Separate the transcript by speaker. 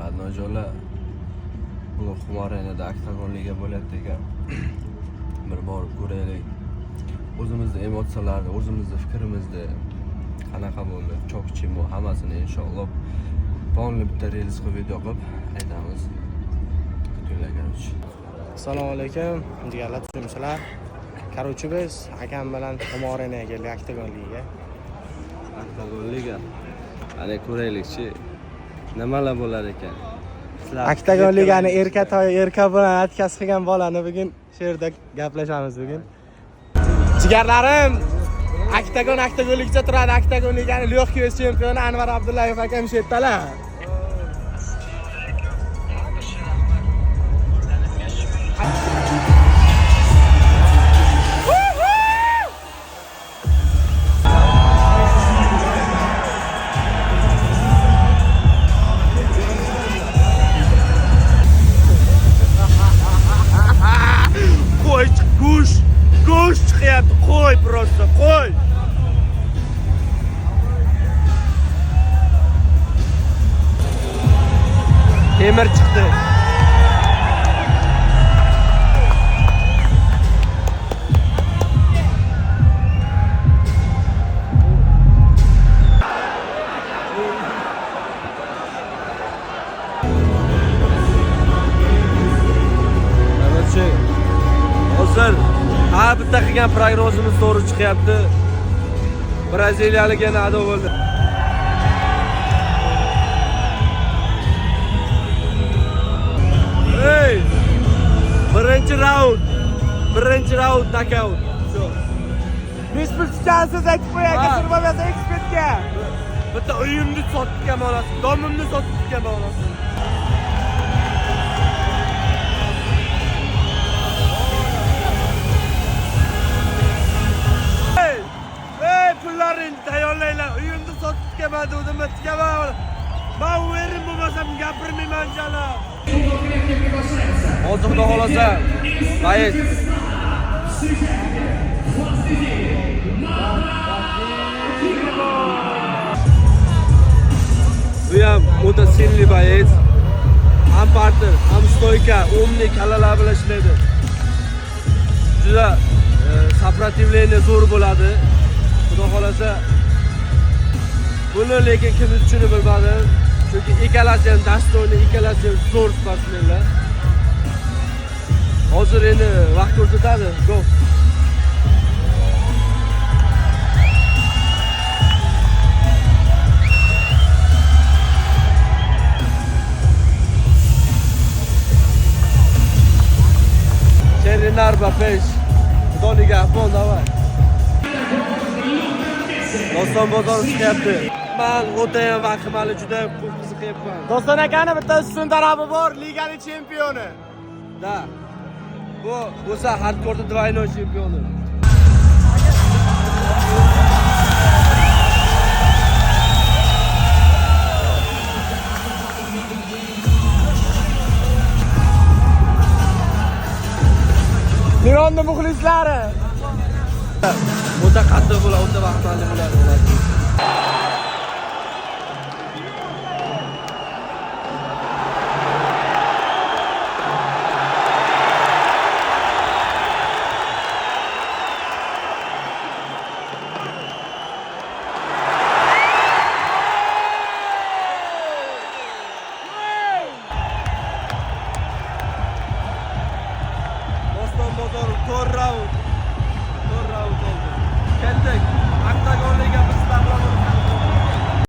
Speaker 1: Adnojo'la bu Xumorinada Oktagon liga bo'lyapti ekan. Bir borib ko'raylik. O'zimizning emotsiyalarni, o'zimizning fikrimizni qanaqa bo'ldi, cho'qchimi hammasini inshaalloh polni bitta reels qilib video qilib aytamiz. Kutilgancha.
Speaker 2: Assalomu alaykum, jigarlar, tushunmisizlar? Короче, biz akam bilan Xumoringa keldik, Oktagon liga.
Speaker 1: Oktagon liga. Ana ko'raylikchi. Nimalar bo'lar ekan?
Speaker 2: Oktagon ligani erka bilan atkaz qilgan bolani bugun shu yerda gaplashamiz bugun. Jigarlarim, Oktagon ligida turadi. Oktagon ligani lyoxkiy chempioni Anvar Abdullayev akam shu yerdalar. Go'sht chiqyapti, qo'y просто, qo'y. Temir chiqdi. Hozir bitta qilgan prognozimiz to'g'ri chiqyapti. Braziliyalik yana ado bo'ldi. Hey! Birinchi raund knockout. Mispilchasiz aytib qo'yay, Kasırmamasa ekspertga. Bitta uyimni sotib olasiz, domimni sotib olasiz. Pullarini tayyorlaylar. Uyimni sotib kelmadi, o'zimga tikaman. Men o'yerim bo'lmasam gapirmayman jala. Hozir xudo xolasa, Bayez. Bu ham o'ta sinli Bayez. Ham partner, ham stoyka, umni kallalar bilan ishlaydi. Juda сопротивление zo'r bo'ladi. Xudo xolasa buni lekin kim tushunib bilmadim. Chunki ikkalasi ham dasturni, ikkalasi ham zo'r sportsmenlar. Hozir endi vaqt ko'rsatadi. Go. Cherinarba pesh. Doniga bon davay. Doston bozor chiqyapti. Men o'tayam vaqtimali juda ko'p qiziqyapman. Doston akani bitta ustun tarafi bor, liganing chempioni. Da. Bu bo'lsa hardcore двойной chempioni. Mironning muxlislari. O'ta qattiq bo'ladi, o'ta vaqtli bo'ladi. Doston bozor 4 raund.